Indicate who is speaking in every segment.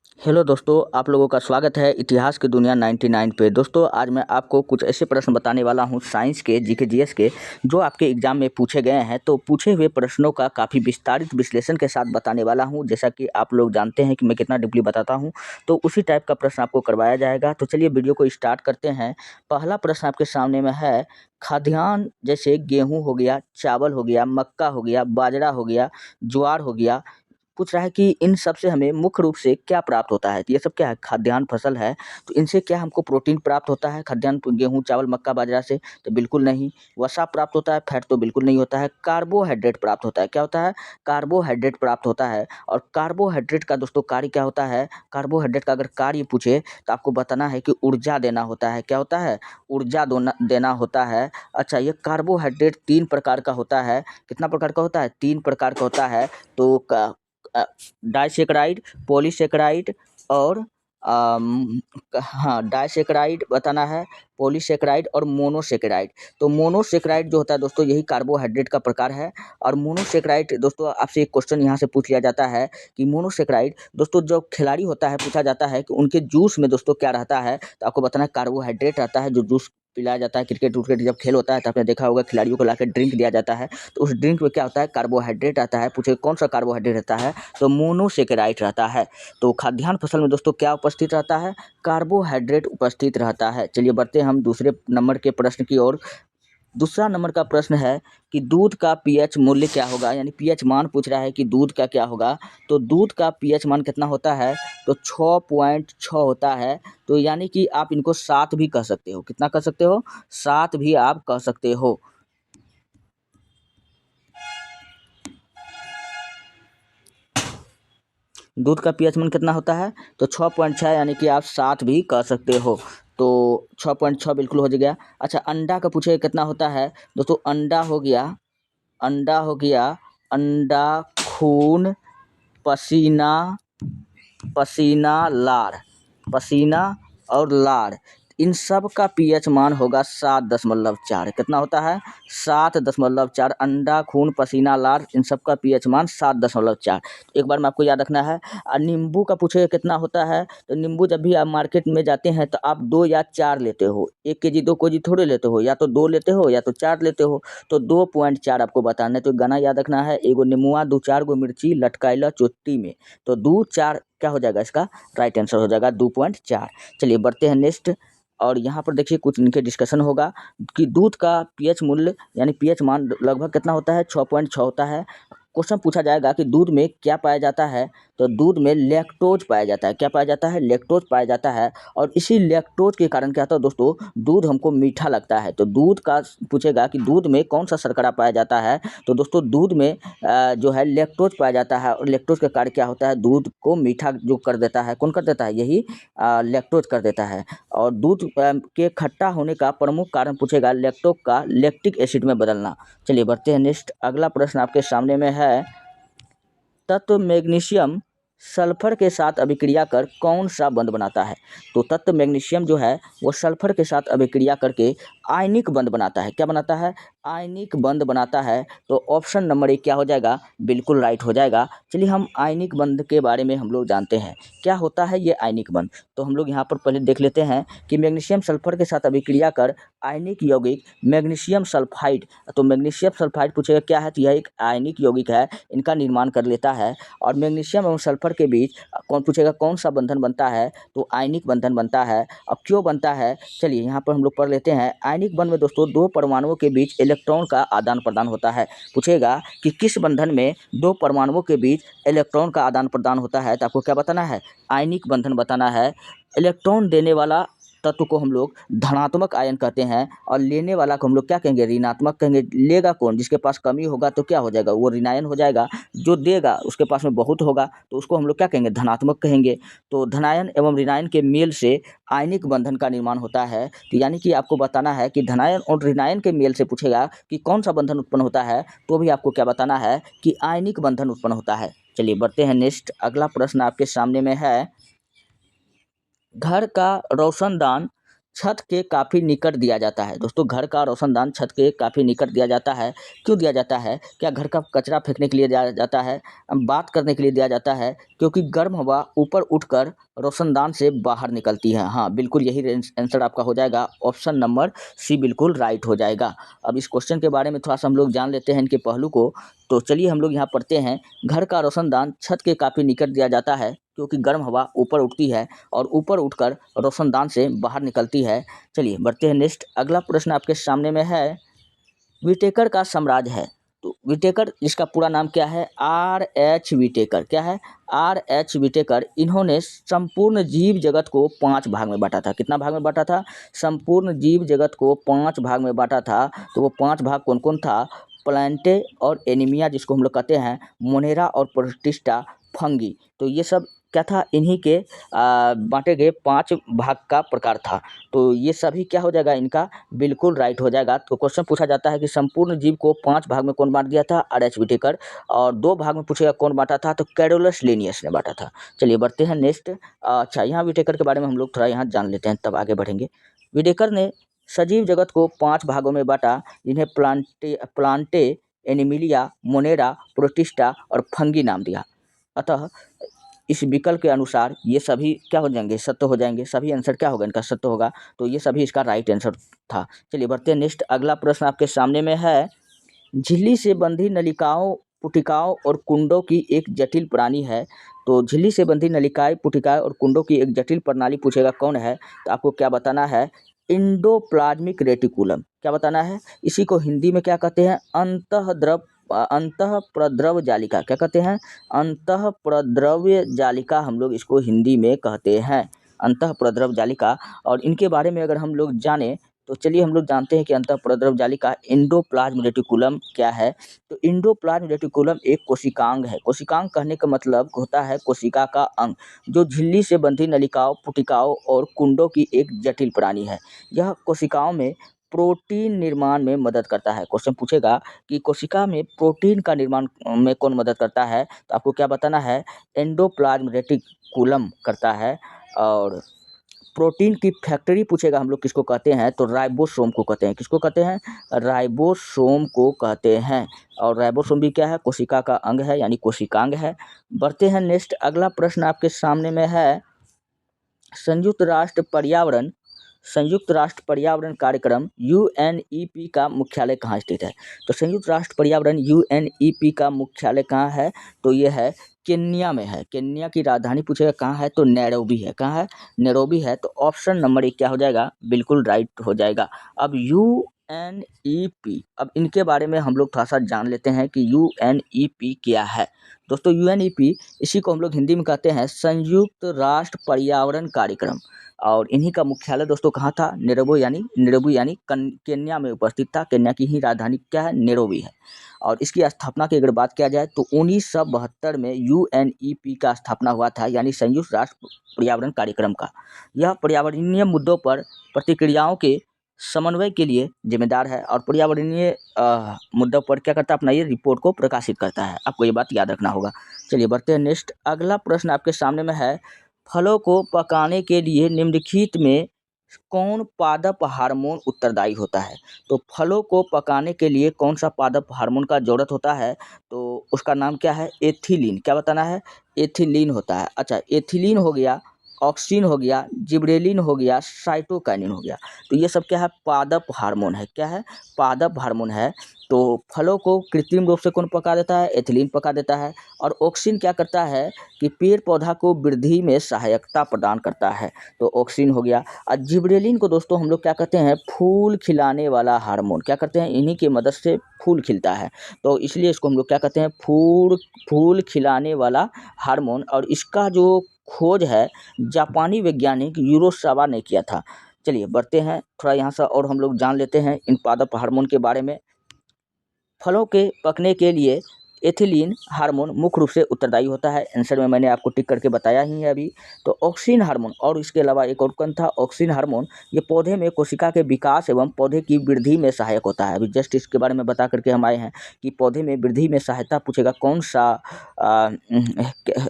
Speaker 1: Hello दोस्तों, आप लोगों का स्वागत है इतिहास की दुनिया 99 पे। दोस्तों, आज मैं आपको कुछ ऐसे प्रश्न बताने वाला हूं साइंस के, जीके जीएस के, जो आपके एग्जाम में पूछे गए हैं। तो पूछे हुए प्रश्नों का काफ़ी विस्तारित विश्लेषण के साथ बताने वाला हूं। जैसा कि आप लोग जानते हैं कि मैं कितना डीपली बताता हूं, तो उसी टाइप का प्रश्न आपको करवाया जाएगा। तो चलिए वीडियो को स्टार्ट करते हैं। पहला प्रश्न आपके सामने में है, खाद्यान्न जैसे गेहूँ हो गया, चावल हो गया, मक्का हो गया, बाजरा हो गया, ज्वार हो गया, पूछ रहा है कि इन सब से हमें मुख्य रूप से क्या प्राप्त होता है। तो ये सब क्या है? खाद्यान्न फसल है। तो इनसे क्या हमको प्रोटीन प्राप्त होता है? खाद्यान्न गेहूँ, चावल, मक्का, बाजरा से तो बिल्कुल नहीं। वसा प्राप्त होता है? फैट तो बिल्कुल नहीं होता है। कार्बोहाइड्रेट प्राप्त होता है। क्या होता है? कार्बोहाइड्रेट प्राप्त होता है। और कार्बोहाइड्रेट का दोस्तों कार्य क्या होता है? कार्बोहाइड्रेट का अगर कार्य पूछे तो आपको बताना है कि ऊर्जा देना होता है। क्या होता है? ऊर्जा देना होता है। अच्छा, ये कार्बोहाइड्रेट 3 प्रकार का होता है। कितना प्रकार का होता है? 3 प्रकार का होता है। तो डाइसेक्राइड, पॉलीसेक्राइड और हाँ, डाइसेक्राइड बताना है, पॉलीसेक्राइड और मोनोसेक्राइड। तो मोनोसेक्राइड जो होता है दोस्तों, यही कार्बोहाइड्रेट का प्रकार है। और मोनोसेक्राइड दोस्तों, आपसे एक क्वेश्चन यहाँ से पूछ लिया जाता है कि मोनोसेक्राइड दोस्तों जो खिलाड़ी होता है, पूछा जाता है कि उनके जूस में दोस्तों क्या रहता है। तो आपको बताना है कार्बोहाइड्रेट रहता है। जो जूस पिलाया जाता है, क्रिकेट उर्केट जब खेल होता है तो आपने देखा होगा खिलाड़ियों को लाकर ड्रिंक दिया जाता है। तो उस ड्रिंक में क्या होता है? कार्बोहाइड्रेट आता है। पूछे कौन सा कार्बोहाइड्रेट रहता है? तो मोनोसेकेराइड रहता है। तो खाद्यान्न फसल में दोस्तों क्या उपस्थित रहता है? कार्बोहाइड्रेट उपस्थित रहता है। चलिए बढ़ते हैं हम दूसरे नंबर के प्रश्न की ओर। दूसरा नंबर का प्रश्न है कि दूध का पीएच मूल्य क्या होगा, यानी पीएच मान पूछ रहा है कि दूध का क्या होगा। तो दूध का पीएच मान कितना होता है? तो 6.6 होता है। तो यानी कि आप इनको 7 भी कह सकते हो। कितना कह सकते हो? 7 भी आप कह सकते हो। दूध का पीएच मान कितना होता है? तो 6.6, यानी कि आप 7 भी कह सकते हो। तो 6.6 बिल्कुल हो गया। अच्छा, अंडा का पूछे कितना होता है? दोस्तों अंडा हो गया, अंडा हो गया, अंडा, खून, पसीना, पसीना, लार, पसीना और लार, इन सब का पीएच मान होगा 7.4। कितना होता है? 7.4। अंडा, खून, पसीना, लार, इन सब का पीएच मान 7.4। एक बार में आपको याद रखना है। नींबू का पूछे कितना होता है? तो नींबू जब भी आप मार्केट में जाते हैं तो आप 2 या 4 लेते हो। 1 केजी 2 केजी थोड़े लेते हो, या तो 2 लेते हो या तो 4 लेते हो। तो 2.4 आपको बताना है। तो गाना याद रखना है, एगो नीमुआ 2-4 गो मिर्ची लटकाइला चोटी में। तो 2-4 क्या हो जाएगा? इसका राइट आंसर हो जाएगा 2.4। चलिए बढ़ते हैं नेक्स्ट। और यहाँ पर देखिए कुछ इनके डिस्कशन होगा कि दूध का पीएच मूल्य यानी पीएच मान लगभग कितना होता है? 6.6 होता है। क्वेश्चन पूछा जाएगा कि दूध में क्या पाया जाता है? तो दूध में लैक्टोज पाया जाता है। क्या पाया जाता है? लैक्टोज पाया जाता है। और इसी लैक्टोज के कारण क्या होता है दोस्तों? दूध हमको मीठा लगता है। तो दूध का पूछेगा कि दूध में कौन सा शर्करा पाया जाता है? तो दोस्तों दूध में जो है लैक्टोज पाया जाता है। और लैक्टोज का कार्य क्या होता है? दूध को मीठा जो कर देता है, कौन कर देता है? यही लैक्टोज कर देता है। और दूध के खट्टा होने का प्रमुख कारण पूछेगा लैक्टोज का लैक्टिक एसिड में बदलना। चलिए बढ़ते हैं नेक्स्ट। अगला प्रश्न आपके सामने में है, तत्व मैग्नीशियम सल्फर के साथ अभिक्रिया कर कौन सा बंध बनाता है? तो तत्व मैग्नीशियम जो है वो सल्फर के साथ अभिक्रिया करके आयनिक बंध बनाता है। क्या बनाता है? आयनिक बंध बनाता है। तो ऑप्शन नंबर 1 क्या हो जाएगा? बिल्कुल राइट हो जाएगा। चलिए हम आयनिक बंध के बारे में हम लोग जानते हैं। क्या होता है ये आयनिक बंध? तो हम लोग यहाँ पर पहले देख लेते हैं कि मैग्नीशियम सल्फर के साथ अभिक्रिया कर आयनिक यौगिक मैग्नीशियम सल्फाइड। तो मैग्नीशियम सल्फाइड पूछेगा क्या है? तो यह एक आयनिक यौगिक है, इनका निर्माण कर लेता है। और मैग्नीशियम एवं सल्फर के बीच कौन पूछेगा कौन सा बंधन बनता है? तो आयनिक बंधन बनता है। अब क्यों बनता है? चलिए यहाँ पर हम लोग पढ़ लेते हैं। आयनिक बंध में दोस्तों 2 परमाणुओं के बीच इलेक्ट्रॉन का आदान प्रदान होता है। पूछेगा कि किस बंधन में 2 परमाणुओं के बीच इलेक्ट्रॉन का आदान प्रदान होता है? तो आपको क्या बताना है? आयनिक बंधन बताना है। इलेक्ट्रॉन देने वाला तत्व को हम लोग धनात्मक आयन कहते हैं, और लेने वाला को हम लोग क्या कहेंगे? ऋणात्मक कहेंगे। लेगा कौन? जिसके पास कमी होगा तो क्या हो जाएगा? वो ऋणायन हो जाएगा। जो देगा उसके पास में बहुत होगा तो उसको हम लोग क्या कहेंगे? धनात्मक कहेंगे। तो धनायन एवं ऋणायन के मेल से आयनिक बंधन का निर्माण होता है। तो यानी कि आपको बताना है कि धनायन और ऋणायन के मेल से पूछेगा कि कौन सा बंधन उत्पन्न होता है, तो भी आपको क्या बताना है? कि आयनिक बंधन उत्पन्न होता है। चलिए बढ़ते हैं नेक्स्ट। अगला प्रश्न आपके सामने में है, घर का रोशनदान छत के काफ़ी निकट दिया जाता है। दोस्तों घर का रोशनदान छत के काफ़ी निकट दिया जाता है। क्यों दिया जाता है? क्या घर का कचरा फेंकने के लिए दिया जाता है? बात करने के लिए दिया जाता है? क्योंकि गर्म हवा ऊपर उठकर रोशनदान से बाहर निकलती है। हाँ, बिल्कुल यही आंसर आपका हो जाएगा। ऑप्शन नंबर सी बिल्कुल राइट हो जाएगा। अब इस क्वेश्चन के बारे में थोड़ा-सा हम लोग जान लेते हैं इनके पहलू को। तो चलिए हम लोग यहाँ पढ़ते हैं। घर का रोशनदान छत के काफ़ी निकट दिया जाता है क्योंकि गर्म हवा ऊपर उठती है और ऊपर उठकर रोशनदान से बाहर निकलती है। चलिए बढ़ते हैं नेक्स्ट। अगला प्रश्न आपके सामने में है, विटेकर का साम्राज्य है। तो विटेकर इसका पूरा नाम क्या है? R.H. विटेकर। क्या है? R.H. विटेकर। इन्होंने संपूर्ण जीव जगत को 5 भाग में बांटा था। कितना भाग में बांटा था? संपूर्ण जीव जगत को 5 भाग में बांटा था। तो वो 5 भाग कौन कौन था? प्लांटे और एनीमिया जिसको हम लोग कहते हैं, मोनेरा और प्रोटिस्टा, फंगी। तो ये सब क्या था? इन्हीं के बांटे गए 5 भाग का प्रकार था। तो ये सभी क्या हो जाएगा इनका? बिल्कुल राइट हो जाएगा। तो क्वेश्चन पूछा जाता है कि संपूर्ण जीव को 5 भाग में कौन बांट दिया था? R.H. विटेकर। और 2 भाग में पूछेगा कौन बांटा था? तो कैरोलस लिनियस ने बांटा था। चलिए बढ़ते हैं नेक्स्ट। अच्छा, यहाँ विटेकर के बारे में हम लोग थोड़ा यहाँ जान लेते हैं, तब आगे बढ़ेंगे। विटेकर ने सजीव जगत को 5 भागों में बांटा, जिन्हें प्लांटे, एनिमिलिया, मोनेरा, प्रोटिस्टा और फंगी नाम दिया। अतः इस विकल्प के अनुसार ये सभी क्या हो जाएंगे? सत्य हो जाएंगे। सभी आंसर क्या होगा? इनका सत्य होगा। तो ये सभी इसका राइट आंसर था। चलिए बढ़ते हैं नेक्स्ट। अगला प्रश्न आपके सामने में है, झिल्ली से बंधी नलिकाओं, पुटिकाओं और कुंडों की एक जटिल प्रणाली है। तो झिल्ली से बंधी नलिकाएं, पुटिकाएं और कुंडों की एक जटिल प्रणाली पूछेगा कौन है? तो आपको क्या बताना है? Endoplasmic reticulum. क्या बताना है? इसी को हिंदी में क्या कहते हैं? अंतःप्रद्रव जालिका। क्या कहते हैं? अंतःप्रद्रव्य जालिका हम लोग इसको हिंदी में कहते हैं, अंतःप्रद्रव जालिका। और इनके बारे में अगर हम लोग जाने तो चलिए हम लोग जानते हैं कि अंतःप्रद्रव जालिका, एंडोप्लाज्म रेटिकुलम क्या है। तो एंडोप्लाज्म रेटिकुलम एक कोशिकांग है। कोशिकांग कहने का मतलब होता है कोशिका का अंग, जो झिल्ली से बंधी नलिकाओं, पुटिकाओं और कुंडों की एक जटिल प्रणाली है। यह कोशिकाओं में प्रोटीन निर्माण में मदद करता है। क्वेश्चन पूछेगा कि कोशिका में प्रोटीन का निर्माण में कौन मदद करता है? तो आपको क्या बताना है? एंडोप्लाज्म रेटिकुलम करता है। और प्रोटीन की फैक्ट्री पूछेगा हम लोग किसको कहते हैं? तो राइबोसोम को कहते हैं। किसको कहते हैं? राइबोसोम को कहते हैं। और राइबोसोम भी क्या है? कोशिका का अंग है, यानी कोशिकांग है। बढ़ते हैं नेक्स्ट। अगला प्रश्न आपके सामने में है, संयुक्त राष्ट्र पर्यावरण कार्यक्रम UNEP का मुख्यालय कहाँ स्थित है? तो संयुक्त राष्ट्र पर्यावरण UNEP का मुख्यालय कहाँ है? तो ये है केन्या में है। केन्या की राजधानी पूछेगा कहाँ है? तो नैरोबी है। कहाँ है? नैरोबी है। तो ऑप्शन नंबर 1 क्या हो जाएगा? बिल्कुल राइट हो जाएगा। अब UNEP, अब इनके बारे में हम लोग थोड़ा सा जान लेते हैं कि UNEP क्या है। दोस्तों UNEP, इसी को हम लोग हिंदी में कहते हैं संयुक्त राष्ट्र पर्यावरण कार्यक्रम। और इन्हीं का मुख्यालय दोस्तों कहाँ था? नैरोबी यानी केन्या में उपस्थित था। केन्या की ही राजधानी क्या है? नैरोबी है। और इसकी स्थापना की अगर बात किया जाए तो 1972 में UNEP का स्थापना हुआ था, यानी संयुक्त राष्ट्र पर्यावरण कार्यक्रम का। यह पर्यावरणीय मुद्दों पर प्रतिक्रियाओं के समन्वय के लिए जिम्मेदार है और पर्यावरणीय मुद्दों पर क्या करता है? अपना ये रिपोर्ट को प्रकाशित करता है। आपको ये बात याद रखना होगा। चलिए बढ़ते हैं नेक्स्ट। अगला प्रश्न आपके सामने में है, फलों को पकाने के लिए निम्नलिखित में कौन पादप हार्मोन उत्तरदायी होता है? तो फलों को पकाने के लिए कौन सा पादप हार्मोन का ज़रूरत होता है? तो उसका नाम क्या है? एथिलीन। क्या बताना है? एथिलीन होता है। अच्छा, एथिलीन हो गया, ऑक्सिन हो गया, जिबरेलिन हो गया, साइटोकाइनिन हो गया। तो ये सब क्या है? पादप हार्मोन है। क्या है? पादप हार्मोन है। तो फलों को कृत्रिम रूप से कौन पका देता है? एथिलीन पका देता है। और ऑक्सिन क्या करता है कि पेड़ पौधा को वृद्धि में सहायता प्रदान करता है। तो ऑक्सिन हो गया। और जिबरेलिन को दोस्तों हम लोग क्या कहते हैं? फूल खिलाने वाला हार्मोन। क्या करते हैं? इन्हीं की मदद से फूल खिलता है, तो इसलिए इसको हम लोग क्या कहते हैं? फूल खिलाने वाला हार्मोन। और इसका जो खोज है जापानी वैज्ञानिक यूरोसावा ने किया था। चलिए बढ़ते हैं थोड़ा यहाँ से और हम लोग जान लेते हैं इन पादप हार्मोन के बारे में। फलों के पकने के लिए एथिलीन हार्मोन मुख्य रूप से उत्तरदायी होता है? आंसर में मैंने आपको टिक करके बताया ही है अभी। तो ऑक्सिन हार्मोन, और इसके अलावा एक और कौन था? ऑक्सिन हार्मोन ये पौधे में कोशिका के विकास एवं पौधे की वृद्धि में सहायक होता है। अभी जस्ट इसके बारे में बता करके हम आए हैं कि पौधे में वृद्धि में सहायता पूछेगा कौन सा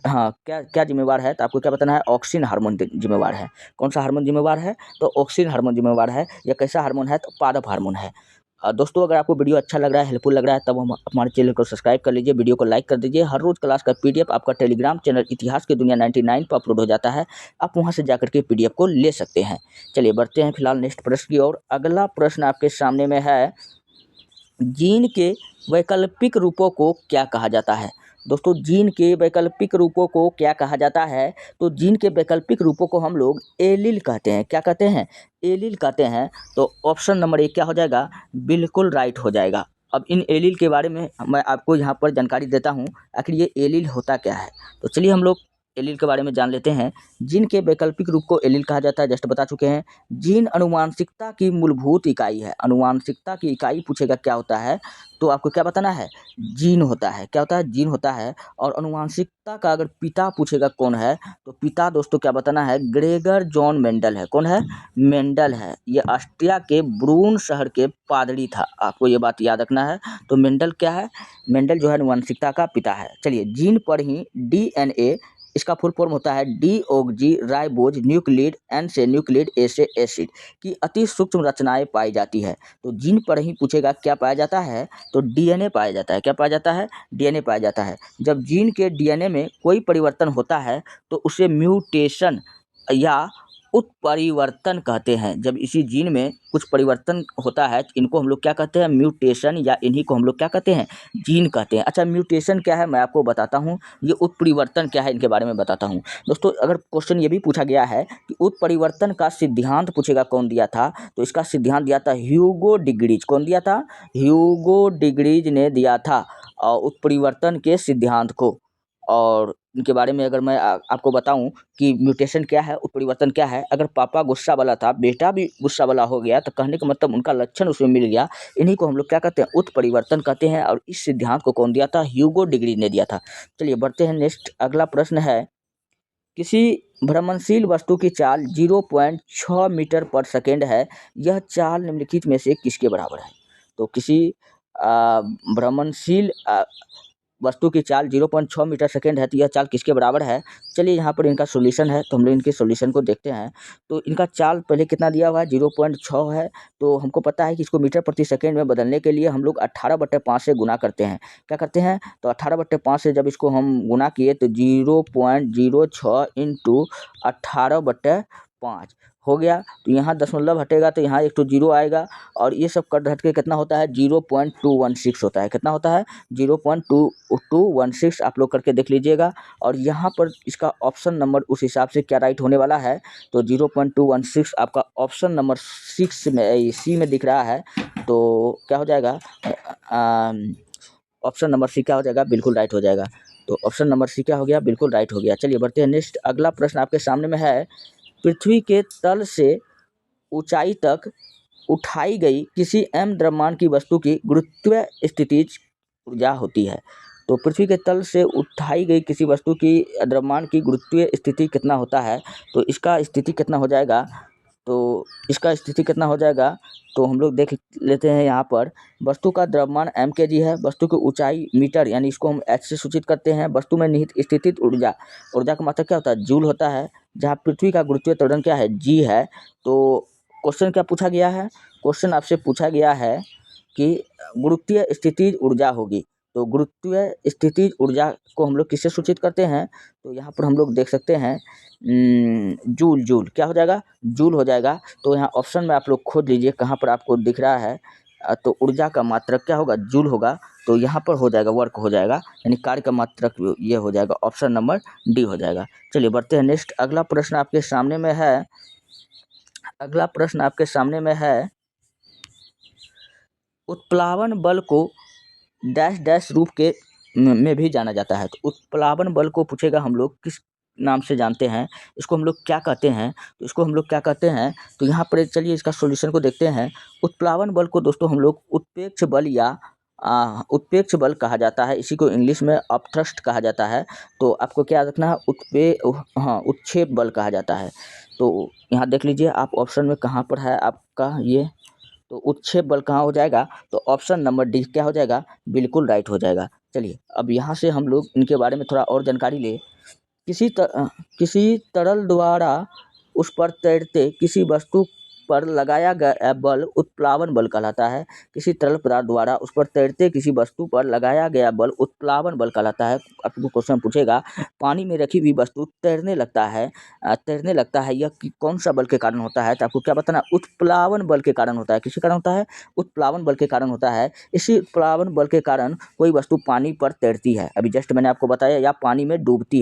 Speaker 1: हाँ क्या क्या जिम्मेवार है, तो आपको क्या बताना है? ऑक्सिन हार्मोन जिम्मेवार है। कौन सा हार्मोन जिम्मेवार है? तो ऑक्सिन हार्मोन जिम्मेवार है। यह कैसा हार्मोन है? तो पादप हार्मोन है। दोस्तों अगर आपको वीडियो अच्छा लग रहा है, हेल्पफुल लग रहा है, तब हम हमारे चैनल को सब्सक्राइब कर लीजिए, वीडियो को लाइक कर दीजिए। हर रोज़ क्लास का पीडीएफ आपका टेलीग्राम चैनल इतिहास की दुनिया 99 पर अपलोड हो जाता है, आप वहां से जाकर के पीडीएफ को ले सकते हैं। चलिए बढ़ते हैं फिलहाल नेक्स्ट प्रश्न की ओर। अगला प्रश्न आपके सामने में है, जीन के वैकल्पिक रूपों को क्या कहा जाता है? दोस्तों जीन के वैकल्पिक रूपों को क्या कहा जाता है? तो जीन के वैकल्पिक रूपों को हम लोग एलील कहते हैं। क्या कहते हैं? एलील कहते हैं। तो ऑप्शन नंबर 1 क्या हो जाएगा? बिल्कुल राइट हो जाएगा। अब इन एलील के बारे में मैं आपको यहाँ पर जानकारी देता हूँ, आखिर ये एलील होता क्या है। तो चलिए हम लोग एलील के बारे में जान लेते हैं। जीन के वैकल्पिक रूप को एलील कहा जाता है, जस्ट बता चुके हैं। जीन अनुवांशिकता की मूलभूत इकाई है। अनुवांशिकता की इकाई पूछेगा क्या होता है, तो आपको क्या बताना है? जीन होता है। क्या होता है? जीन होता है। और अनुवांशिकता का अगर पिता पूछेगा कौन है, तो पिता दोस्तों क्या बताना है? ग्रेगर जॉन मेंडल है। कौन है? मेंडल है। ये ऑस्ट्रिया के ब्रून शहर के पादरी था, आपको ये बात याद रखना है। तो मेंडल क्या है? मेंडल जो है अनुवांशिकता का पिता है। चलिए जीन पर ही डीएनए, इसका फुल फॉर्म होता है डीऑक्सी राइबोज न्यूक्लिड, एन से न्यूक्लिड, ए से एसिड की अति सूक्ष्म रचनाएं पाई जाती है। तो जीन पर ही पूछेगा क्या पाया जाता है, तो डीएनए पाया जाता है। क्या पाया जाता है? डीएनए पाया जाता है। जब जीन के डीएनए में कोई परिवर्तन होता है तो उसे म्यूटेशन या उत्परिवर्तन कहते हैं। जब इसी जीन में कुछ परिवर्तन होता है, इनको हम लोग क्या कहते हैं? म्यूटेशन, या इन्हीं को हम लोग क्या कहते हैं? जीन कहते हैं। अच्छा म्यूटेशन क्या है मैं आपको बताता हूँ, ये उत्परिवर्तन क्या है इनके बारे में बताता हूँ। दोस्तों अगर क्वेश्चन ये भी पूछा गया है कि उत्परिवर्तन का सिद्धांत पूछेगा कौन दिया था, तो इसका सिद्धांत दिया था ह्यूगो डिग्रीज। कौन दिया था? ह्यूगो डिग्रीज ने दिया था उत्परिवर्तन के सिद्धांत को। और इनके बारे में अगर मैं आपको बताऊं कि म्यूटेशन क्या है, उत्परिवर्तन क्या है। अगर पापा गुस्सा वाला था, बेटा भी गुस्सा वाला हो गया, तो कहने का मतलब उनका लक्षण उसमें मिल गया। इन्हीं को हम लोग क्या कहते हैं? उत्परिवर्तन कहते हैं। और इस सिद्धांत को कौन दिया था? ह्यूगो डिग्रीज ने दिया था। चलिए बढ़ते हैं नेक्स्ट। अगला प्रश्न है, किसी भ्रमणशील वस्तु की चाल 0.6 मीटर पर सेकेंड है, यह चाल निम्नलिखित में से किसके बराबर है? तो किसी भ्रमणशील वस्तु की चाल 0.6 मीटर सेकेंड है, तो यह चाल किसके बराबर है? चलिए यहाँ पर इनका सॉल्यूशन है, तो हम लोग इनके सॉल्यूशन को देखते हैं। तो इनका चाल पहले कितना दिया हुआ है? 0.6 है। तो हमको पता है कि इसको मीटर प्रति सेकेंड में बदलने के लिए हम लोग 18/5 से गुना करते हैं। क्या करते हैं? तो 18/5 से जब इसको हम गुना किए तो 0.06 इंटू 18/5 हो गया। तो यहाँ दशमलव हटेगा तो यहाँ एक तो जीरो आएगा, और ये सब कट हट के कितना होता है? 0.216 होता है। कितना होता है? 0.216 आप लोग करके देख लीजिएगा। और यहाँ पर इसका ऑप्शन नंबर उस हिसाब से क्या राइट होने वाला है, तो 0.216 आपका ऑप्शन नंबर 6 में सी में दिख रहा है। तो क्या हो जाएगा? ऑप्शन नंबर सी क्या हो जाएगा? बिल्कुल राइट हो जाएगा। तो ऑप्शन नंबर सी क्या हो गया? बिल्कुल राइट हो गया। चलिए बढ़ते हैं नेक्स्ट। अगला प्रश्न आपके सामने में है, पृथ्वी के तल से ऊंचाई तक उठाई गई किसी m द्रव्यमान की वस्तु की गुरुत्वीय स्थितिज ऊर्जा होती है। तो पृथ्वी के तल से उठाई गई किसी वस्तु की द्रव्यमान की गुरुत्वीय स्थिति कितना होता है? तो इसका स्थिति कितना हो जाएगा? तो इसका स्थिति कितना हो जाएगा? तो हम लोग देख लेते हैं। यहाँ पर वस्तु का द्रव्यमान m kg है, वस्तु की ऊंचाई मीटर, यानी इसको हम h से सूचित करते हैं। वस्तु में निहित स्थितिज ऊर्जा, ऊर्जा का मात्रक क्या होता है? जूल होता है। जहाँ पृथ्वी का गुरुत्वीय त्वरण क्या है? g है। तो क्वेश्चन क्या पूछा गया है? क्वेश्चन आपसे पूछा गया है कि गुरुत्वीय स्थितिज ऊर्जा होगी। तो गुरुत्वीय स्थितिज ऊर्जा को हम लोग किससे सूचित करते हैं? तो यहाँ पर हम लोग देख सकते हैं जूल। जूल क्या हो जाएगा? जूल हो जाएगा। तो यहाँ ऑप्शन में आप लोग खोज लीजिए कहाँ पर आपको दिख रहा है। तो ऊर्जा का मात्रक क्या होगा? जूल होगा। तो यहाँ पर हो जाएगा, वर्क हो जाएगा, यानी कार्य का मात्रक ये हो जाएगा, ऑप्शन नंबर डी हो जाएगा। चलिए बढ़ते हैं नेक्स्ट। अगला प्रश्न आपके सामने में है, अगला प्रश्न आपके सामने में है, उत्प्लावन बल को डैश डैश रूप के में भी जाना जाता है। तो उत्प्लावन बल को पूछेगा हम लोग किस नाम से जानते हैं, इसको हम लोग क्या कहते हैं? तो इसको हम लोग क्या कहते हैं? तो यहाँ पर चलिए इसका सॉल्यूशन को देखते हैं। उत्प्लावन बल को दोस्तों हम लोग उत्प्रेक्ष बल या उत्प्रेक्ष बल कहा जाता है, इसी को इंग्लिश में अपथ्रस्ट कहा जाता है। तो आपको क्या रखना है, उत्क्षेप बल कहा जाता है। तो यहाँ देख लीजिए आप ऑप्शन में कहाँ पर है आपका ये, तो उत्क्षेप बल कहाँ हो जाएगा, तो ऑप्शन नंबर डी क्या हो जाएगा, बिल्कुल राइट हो जाएगा। चलिए अब यहाँ से हम लोग इनके बारे में थोड़ा और जानकारी ले। किसी तरल द्वारा उस पर तैरते किसी वस्तु पर लगाया गया बल उत्प्लावन बल कहलाता है। किसी तरल पदार्थ द्वारा उस पर तैरते किसी वस्तु पर लगाया गया बल उत्प्लावन बल कहलाता है। आपको क्वेश्चन पूछेगा, पानी में रखी हुई वस्तु तैरने लगता है, यह कौन सा बल के कारण होता है, तो आपको क्या बताना, उत्प्लावन बल के कारण होता है। किसी कारण होता है, उत्प्लावन बल के कारण होता है। इसी उत्प्लावन बल के कारण कोई वस्तु पानी पर तैरती है, अभी जस्ट मैंने आपको बताया, या पानी में डूबती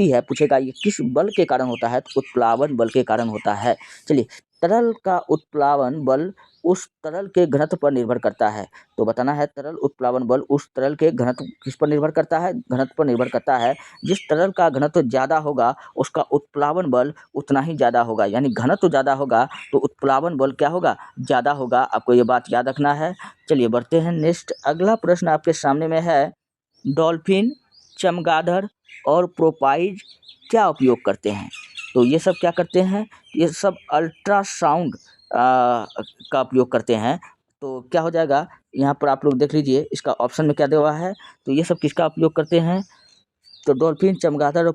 Speaker 1: है, पूछेगा ये किस बल के कारण होता है, तो उत्प्लावन बल के कारण होता है। चलिए, तरल का उत्प्लावन बल उस तरल के घनत्व पर निर्भर करता है। तो बताना है, तरल उत्प्लावन बल उस तरल के घनत्व किस पर निर्भर करता है, घनत्व पर निर्भर करता है। जिस तरल का घनत्व ज़्यादा होगा उसका उत्प्लावन बल उतना ही ज़्यादा होगा, यानी घनत्व ज़्यादा होगा तो उत्प्लावन बल क्या होगा, ज़्यादा होगा। आपको ये बात याद रखना है। चलिए बढ़ते हैं नेक्स्ट। अगला प्रश्न आपके सामने में है, डॉल्फिन, चमगादड़ और प्रोपाइज क्या उपयोग करते हैं। तो ये सब क्या करते हैं, ये सब अल्ट्रासाउंड का उपयोग करते हैं। तो क्या हो जाएगा, यहाँ पर आप लोग देख लीजिए, इसका ऑप्शन में क्या दिया हुआ है, तो ये सब किसका उपयोग करते हैं, तो डॉल्फिन, चमगादड़ और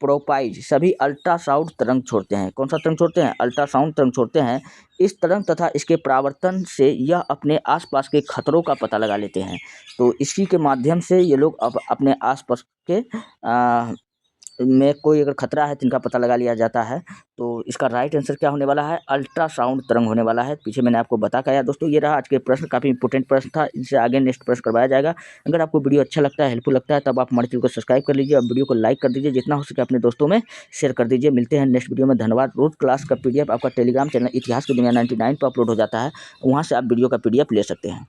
Speaker 1: प्रोपाइज सभी अल्ट्रासाउंड तरंग छोड़ते हैं। कौन सा तरंग छोड़ते हैं, अल्ट्रासाउंड तरंग छोड़ते हैं। इस तरंग तथा इसके परावर्तन से यह अपने आसपास के खतरों का पता लगा लेते हैं। तो इसी के माध्यम से ये लोग अपने आसपास के में कोई अगर खतरा है तो इनका पता लगा लिया जाता है। तो इसका राइट आंसर क्या होने वाला है, अल्ट्रासाउंड तरंग होने वाला है। पीछे मैंने आपको बता दिया दोस्तों। ये रहा आज के प्रश्न, काफ़ी इंपॉर्टेंट प्रश्न था, इससे आगे नेक्स्ट प्रश्न करवाया जाएगा। अगर आपको वीडियो अच्छा लगता है, हेल्पफुल लगता है, तब आप हमारे चैनल को सब्सक्राइब कर लीजिए और वीडियो को लाइक कर दीजिए, जितना हो सके अपने दोस्तों में शेयर कर दीजिए। मिलते हैं नेक्स्ट वीडियो में, धन्यवाद। रोज क्लास का PDF आपका टेलीग्राम चैनल इतिहास की दुनिया 99 पर अपलोड हो जाता है, वहाँ से आप वीडियो का PDF ले सकते हैं।